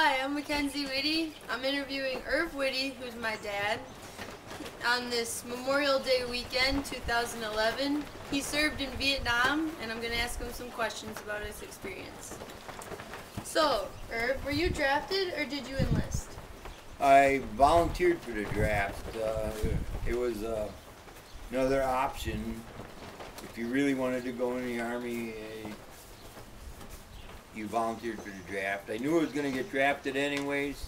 Hi, I'm Mackenzie Whitty. I'm interviewing Irv Whitty, who's my dad, on this Memorial Day weekend, 2011. He served in Vietnam, and I'm going to ask him some questions about his experience. So, Irv, were you drafted or did you enlist? I volunteered for the draft. It was another option. If you really wanted to go in the Army, you volunteered for the draft. I knew I was going to get drafted anyways,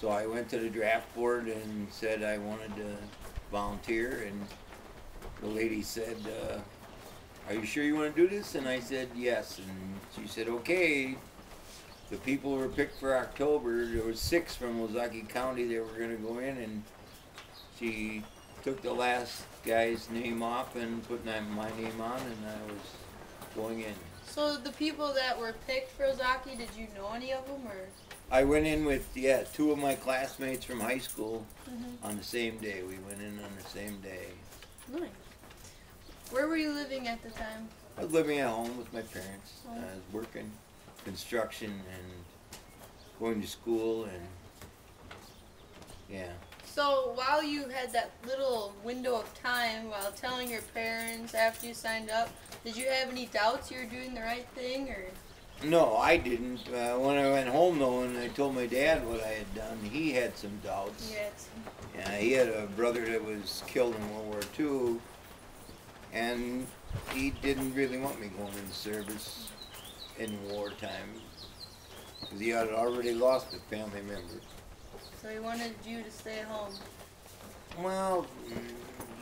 so I went to the draft board and said I wanted to volunteer, and the lady said, are you sure you want to do this? And I said yes, and she said, okay. The people were picked for October. There was 6 from Ozaki County that were going to go in, and she took the last guy's name off and put my name on, and I was going in. So the people that were picked for Ozaki, did you know any of them, or? I went in with 2 of my classmates from high school on the same day. We went in on the same day. Nice. Where were you living at the time? I was living at home with my parents. Oh. I was working construction and going to school, and yeah. So while you had that little window of time while telling your parents after you signed up, did you have any doubts you were doing the right thing, or? No, I didn't. When I went home though, and I told my dad what I had done, he had some doubts. Yes. Yeah, he had a brother that was killed in World War II, and he didn't really want me going into service in wartime, because he had already lost a family member. So he wanted you to stay at home. Well,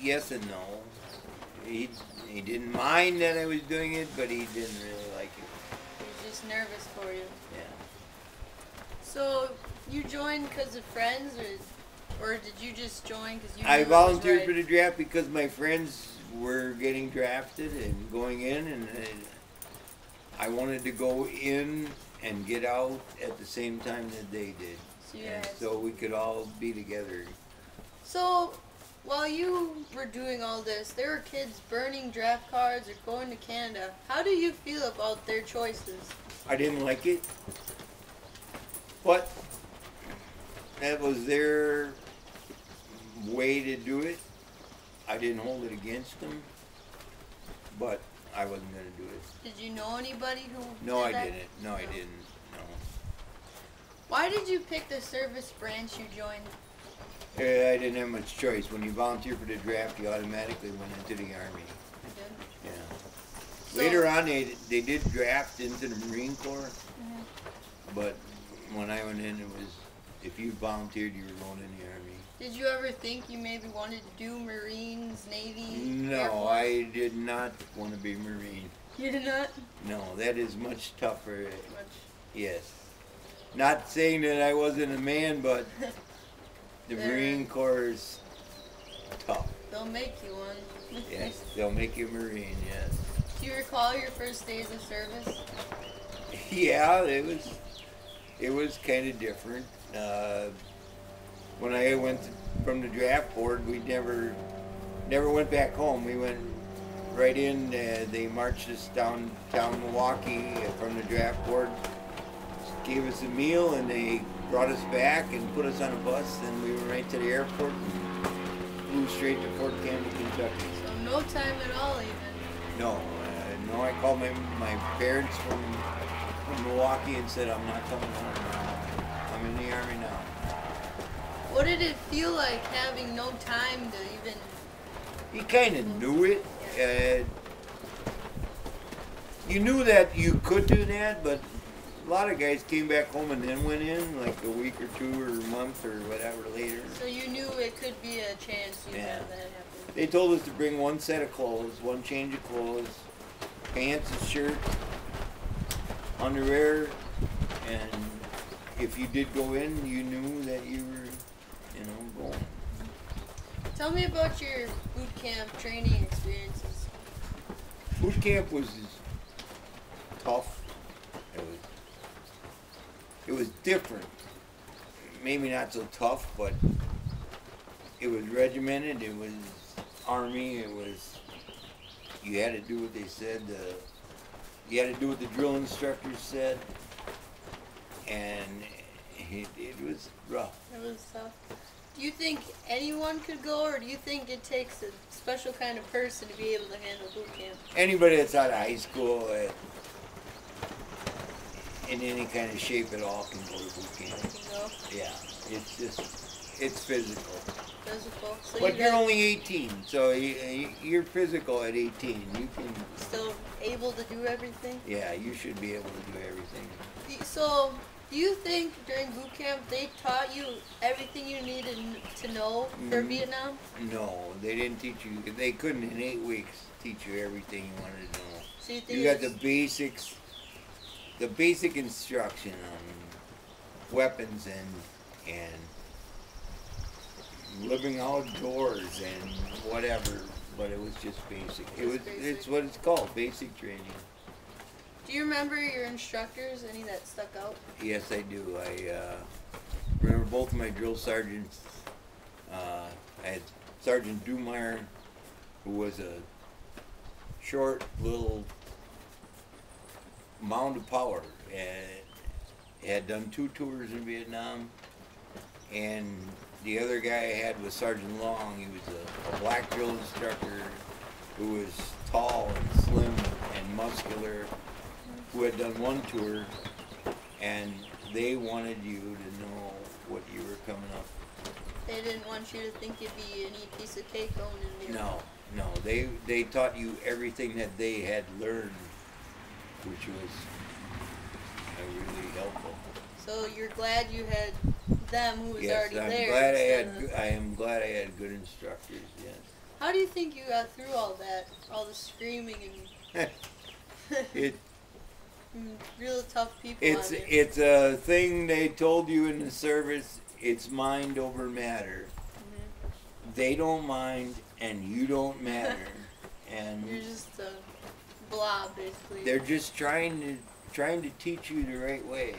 yes and no. He didn't mind that I was doing it, but he didn't really like it. He was just nervous for you. Yeah. So you joined because of friends, or did you just join because you knew I it was volunteered right? for the draft because my friends were getting drafted and going in, and I wanted to go in and get out at the same time that they did. So, And so we could all be together. So while you were doing all this, there were kids burning draft cards or going to Canada. How do you feel about their choices? I didn't like it, but that was their way to do it. I didn't hold it against them, but I wasn't going to do it. Did you know anybody who No, did I that? didn't. No, I didn't. No. Why did you pick the service branch you joined? I didn't have much choice. When you volunteer for the draft, you automatically went into the Army. I did. Yeah. So, Later on, they did draft into the Marine Corps, but when I went in, it was, if you volunteered, you were going in the Army. did you ever think you maybe wanted to do Marines, Navy? Air No, Force? I did not want to be Marine. You did not? No, that is much tougher. Much. Yes. Not saying that I wasn't a man, but the Marine Corps is tough. They'll make you one. Yes, they'll make you a Marine, yes. Do you recall your first days of service? Yeah, it was kind of different. When I went from the draft board, we never went back home. We went right in. They marched us downtown Milwaukee from the draft board, gave us a meal, and they brought us back and put us on a bus, and we went right to the airport and flew straight to Fort Campbell, Kentucky. So no time at all even. No, no. I called my parents from Milwaukee and said, I'm not coming home now. I'm in the Army now. What did it feel like having no time to even... You kind of knew it. You knew that you could do that, but a lot of guys came back home and then went in like a week or 2 or a month or whatever later. So you knew it could be a chance you'd Yeah. have that happen. They told us to bring 1 set of clothes, 1 change of clothes, pants and shirt, underwear, and if you did go in, you knew that you were, going. Tell me about your boot camp training experiences. Boot camp was tough. It was different. Maybe not so tough, but it was regimented. It was Army. It was, you had to do what they said. You had to do what the drill instructors said. And It was rough. It was tough. Do you think anyone could go, or do you think it takes a special kind of person to be able to handle boot camp? Anybody that's out of high school in any kind of shape at all can go to boot camp. You know? Yeah, it's physical. Physical. So But you're only 18, so you're physical at 18. You can. Still able to do everything? Yeah, you should be able to do everything. So, do you think during boot camp they taught you everything you needed to know for Vietnam? No, they didn't teach you. They couldn't in 8 weeks teach you everything you wanted to know. So you think You got the basics, the basic instruction on weapons and living outdoors and whatever, but it was just basic. It's what it's called, basic training. Do you remember your instructors, any that stuck out? Yes, I do. I remember both of my drill sergeants. I had Sergeant Dumeyer, who was a short little mound of power, and had done 2 tours in Vietnam. And the other guy I had was Sergeant Long. He was a black drill instructor who was tall and slim and muscular, who had done 1 tour, and they wanted you to know what you were coming up. They didn't want you to think you'd be any piece of cake going in there. No, they taught you everything that they had learned, which was really helpful. So you're glad you had them who was already I'm there. glad I am glad I had good instructors. Yes. How do you think you got through all that, all the screaming and It real tough people? it's a thing they told you in the service. It's mind over matter. They don't mind, and you don't matter, and you're just a blob, basically. they're just trying to teach you the right way.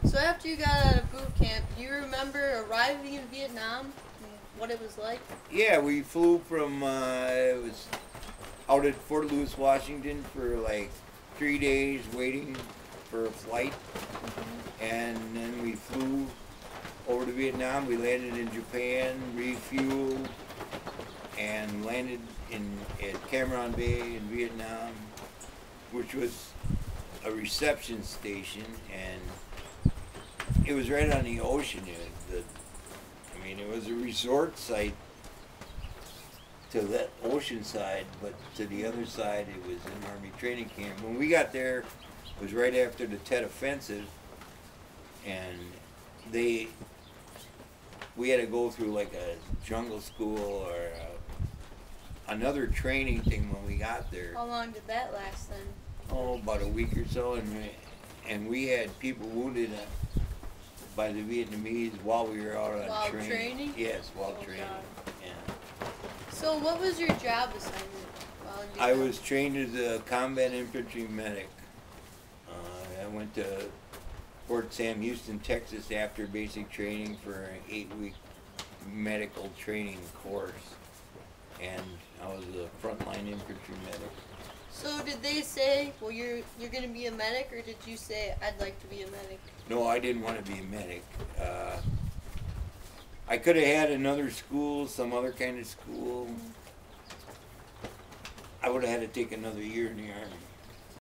So after you got out of boot camp, do you remember arriving in Vietnam and what it was like? Yeah, we flew from it was out at Fort Lewis, Washington for like 3 days waiting for a flight, and then we flew over to Vietnam. We landed in Japan, refueled, and landed at Cam Ranh Bay in Vietnam, which was a reception station, and it was right on the ocean. It was a resort site to that ocean side, but to the other side it was an Army training camp. When we got there, it was right after the Tet Offensive, and we had to go through like a jungle school or another training thing when we got there. How long did that last then? Oh, about a week or so, and we had people wounded by the Vietnamese while we were out on While training? Yes, while Oh, training. God. Yeah. So what was your job assignment while in I Vietnam? was trained as a combat infantry medic. I went to Fort Sam Houston, Texas after basic training for an 8-week medical training course, and I was a frontline infantry medic. So did they say, well, you're going to be a medic, or did you say, I'd like to be a medic? No, I didn't want to be a medic. I could have had another school, some other kind of school. I would have had to take another year in the Army.